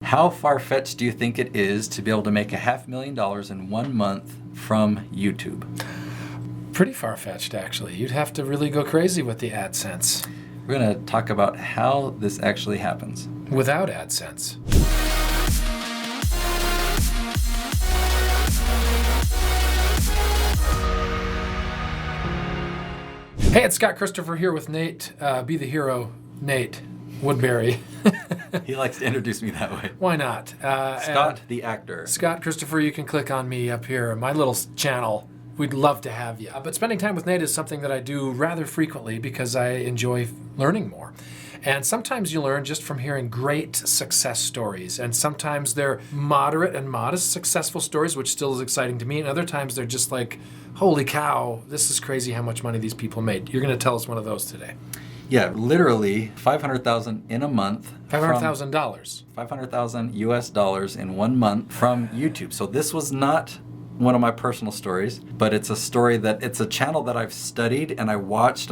How far-fetched do you think it is to be able to make $500,000 in 1 month from YouTube? Pretty far-fetched, actually. You'd have to really go crazy with the AdSense. We're going to talk about how this actually happens. Without AdSense. Hey, it's Scott Christopher here with Nate. Be the hero, Nate Woodbury. He likes to introduce me that way. Why not? Scott, the actor. Scott Christopher, you can click on me up here, my little channel. We'd love to have you. But spending time with Nate is something that I do rather frequently because I enjoy learning more. And sometimes you learn just from hearing great success stories. And sometimes they're moderate and modest successful stories, which still is exciting to me. And other times they're just like, holy cow, this is crazy how much money these people made. You're going to tell us one of those today. Yeah, literally $500,000 in a month. $500,000. $500,000 US dollars in 1 month from YouTube. So this was not one of my personal stories, but it's a story that it's a channel that I've studied and I watched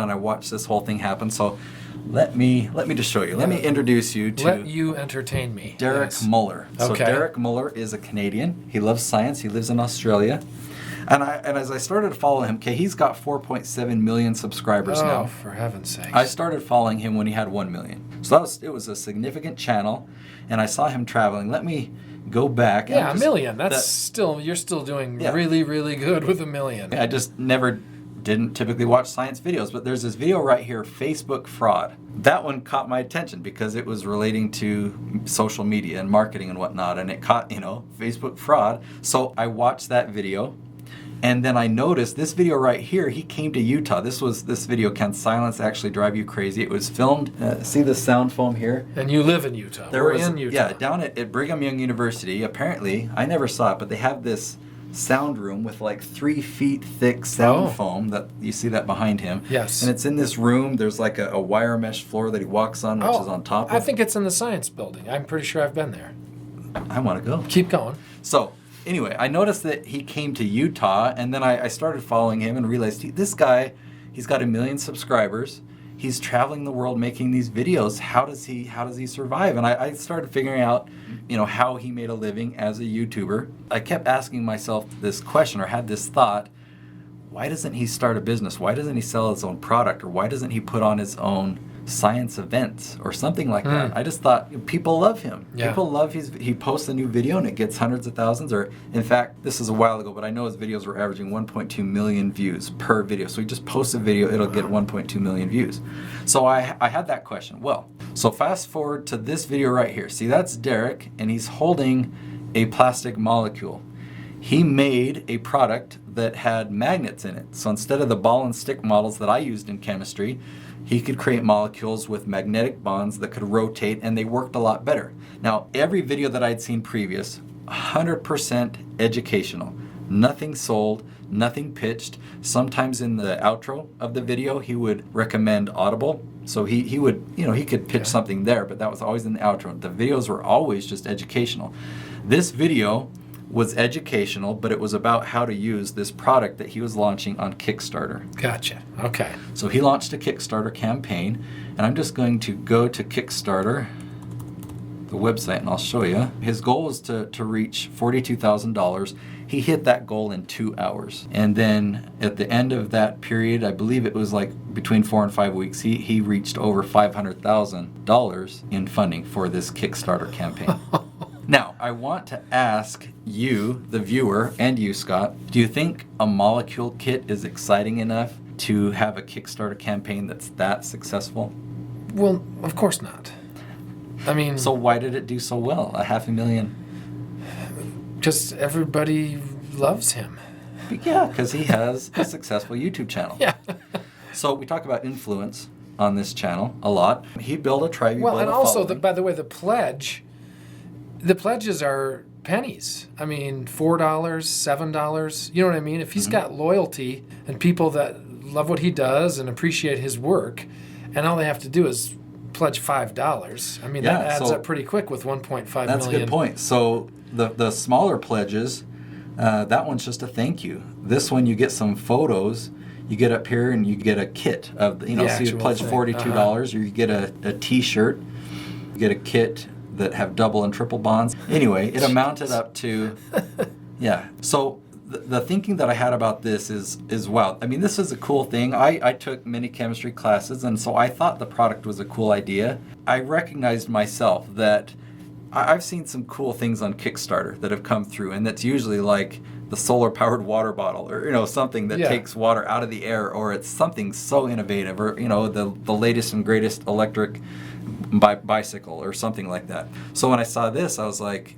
this whole thing happen. So let me just show you. Let me introduce you to Let you entertain me. Derek Muller. So Okay. Derek Muller is a Canadian. He loves science. He lives in Australia. And as I started to follow him, he's got 4.7 million subscribers now. Oh, for heaven's sake. I started following him when he had 1 million. So it was a significant channel, and I saw him traveling. Let me go back. Yeah, $1 million. You're still doing really, really good with $1 million. I just didn't typically watch science videos, but there's this video right here, Facebook fraud. That one caught my attention because it was relating to social media and marketing and whatnot, and it caught, Facebook fraud. So I watched that video. And then I noticed this video right here, he came to Utah. This video, Can Silence Actually Drive You Crazy? It was filmed, see the sound foam here? And you live in Utah. We're in Utah. Yeah, down at Brigham Young University. Apparently, I never saw it, but they have this sound room with like 3 feet thick sound foam that you see that behind him. Yes. And it's in this room. There's like a wire mesh floor that he walks on, which is on top of. I think it's in the science building. I'm pretty sure I've been there. I want to go. Keep going. So, anyway, I noticed that he came to Utah, and then I started following him and realized this guy, he's got 1 million subscribers. He's traveling the world making these videos. How does he survive? And I started figuring out, how he made a living as a YouTuber. I kept asking myself this question, or had this thought, why doesn't he start a business? Why doesn't he sell his own product? Or why doesn't he put on his own science events or something like that? I just thought people love him. Yeah. People love he posts a new video and it gets hundreds of thousands, or in fact, this is a while ago, but I know his videos were averaging 1.2 million views per video. So he just posts a video, it'll get 1.2 million views. So I had that question. Well, so fast forward to this video right here. See, that's Derek, and he's holding a plastic molecule. He made a product that had magnets in it. So instead of the ball and stick models that I used in chemistry, he could create molecules with magnetic bonds that could rotate, and they worked a lot better. Now, every video that I'd seen previous, 100% educational. Nothing sold, nothing pitched. Sometimes in the outro of the video, he would recommend Audible. So he would, he could pitch something there, but that was always in the outro. The videos were always just educational. This video was educational, but it was about how to use this product that he was launching on Kickstarter. Gotcha. Okay. So he launched a Kickstarter campaign, and I'm just going to go to Kickstarter, the website, and I'll show you. His goal was to reach $42,000. He hit that goal in 2 hours. And then at the end of that period, I believe it was like between 4 and 5 weeks, he reached over $500,000 in funding for this Kickstarter campaign. Now, I want to ask you, the viewer, and you, Scott, do you think a molecule kit is exciting enough to have a Kickstarter campaign that's that successful? Well, of course not. I mean... So why did it do so well, $500,000? Because everybody loves him. Yeah, because he has a successful YouTube channel. Yeah. So we talk about influence on this channel a lot. He built a tribe. Well, and also, by the way, the pledges are pennies. I mean, $4, $7. You know what I mean? If he's got loyalty and people that love what he does and appreciate his work, and all they have to do is pledge $5, I mean, that adds up pretty quick with 1.5 million. That's a good point. So the smaller pledges, that one's just a thank you. This one, you get some photos. You get up here and you get a kit of, so you pledge $42, or you get a T-shirt. You get a kit that have double and triple bonds. Anyway, it amounted up to, yeah. So the thinking that I had about this is wow. I mean, this is a cool thing. I took many chemistry classes, and so I thought the product was a cool idea. I recognized myself that I've seen some cool things on Kickstarter that have come through, and that's usually like the solar-powered water bottle, or something that takes water out of the air, or it's something so innovative, or the latest and greatest electric bicycle, or something like that. So when I saw this, I was like,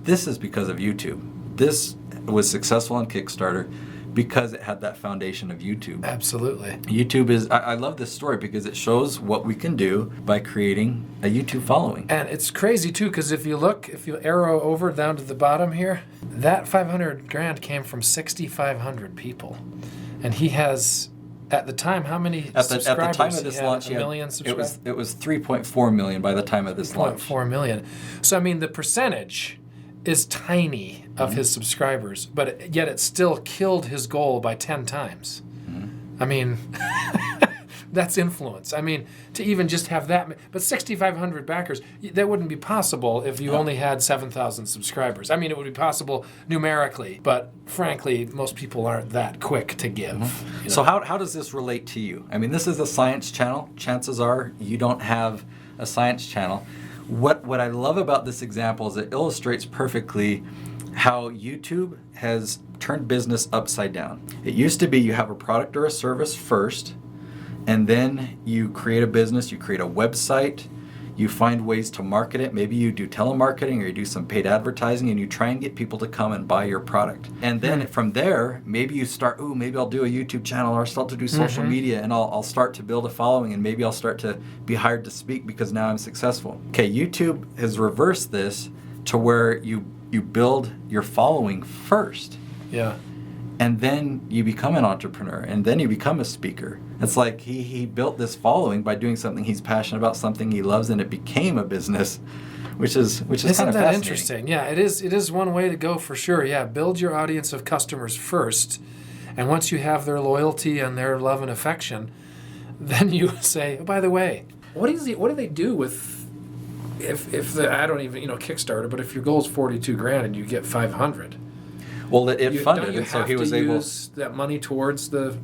this is because of YouTube. This was successful on Kickstarter because it had that foundation of YouTube. Absolutely. YouTube is, I love this story because it shows what we can do by creating a YouTube following. And it's crazy too, because if you arrow over down to the bottom here, that 500 grand came from 6,500 people. And he has, at the time, how many subscribers? At the time of this launch, a million subscribers? It was 3.4 million by the time of this launch. 3.4 million. So, I mean, the percentage is tiny of his subscribers, but yet it still killed his goal by 10 times. I mean, that's influence. I mean, to even just have that, but 6,500 backers, that wouldn't be possible if you only had 7,000 subscribers. I mean, it would be possible numerically, but frankly, most people aren't that quick to give. So how does this relate to you? I mean, this is a science channel. Chances are you don't have a science channel. What I love about this example is it illustrates perfectly how YouTube has turned business upside down. It used to be you have a product or a service first, and then you create a business, you create a website, you find ways to market it. Maybe you do telemarketing or you do some paid advertising, and you try and get people to come and buy your product. And then from there, maybe you start, maybe I'll do a YouTube channel, or I'll start to do social media, and I'll start to build a following, and maybe I'll start to be hired to speak because now I'm successful. Okay, YouTube has reversed this to where you build your following first. Yeah. And then you become an entrepreneur, and then you become a speaker. It's like he built this following by doing something he's passionate about, something he loves, and it became a business, which is kind of fascinating. Isn't that interesting? Yeah, it is one way to go for sure. Yeah, build your audience of customers first, and once you have their loyalty and their love and affection, then you say, oh, by the way, what do they do with if I don't even Kickstarter, but if your goal is 42 grand and you get 500. Well, it funded, and so he was able to use that money towards the.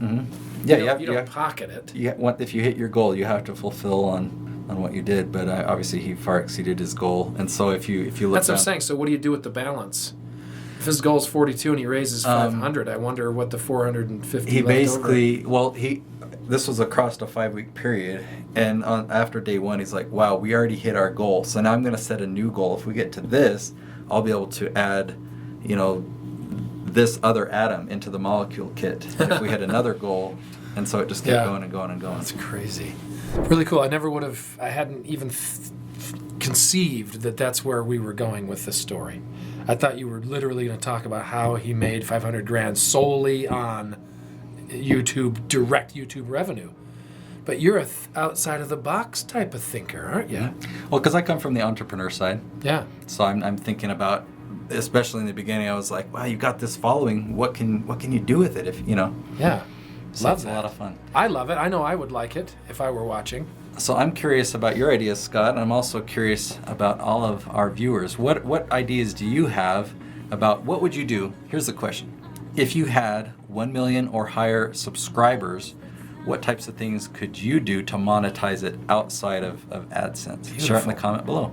Yeah, you don't pocket it. If you hit your goal, you have to fulfill on what you did. But obviously, he far exceeded his goal, and so if you look. That's what I'm saying. So what do you do with the balance? If his goal is 42 and he raises 500, I wonder what the 450. He basically this was across a 5-week period, and after day one, he's like, "Wow, we already hit our goal. So now I'm going to set a new goal. If we get to this, I'll be able to add, this other atom into the molecule kit. And if we had another goal, and so it just kept going and going and going." That's crazy. Really cool. I hadn't even conceived that that's where we were going with this story. I thought you were literally going to talk about how he made 500 grand solely on YouTube, direct YouTube revenue. But you're a outside of the box type of thinker, aren't you? Well, because I come from the entrepreneur side. Yeah. So I'm thinking about, especially in the beginning, I was like, wow, you got this following. What can you do with it if Yeah. So it's a lot of fun. I love it. I know I would like it if I were watching. So I'm curious about your ideas, Scott, and I'm also curious about all of our viewers. What ideas do you have about what would you do? Here's the question. If you had 1 million or higher subscribers, what types of things could you do to monetize it outside of AdSense? Beautiful. Share it in the comment below.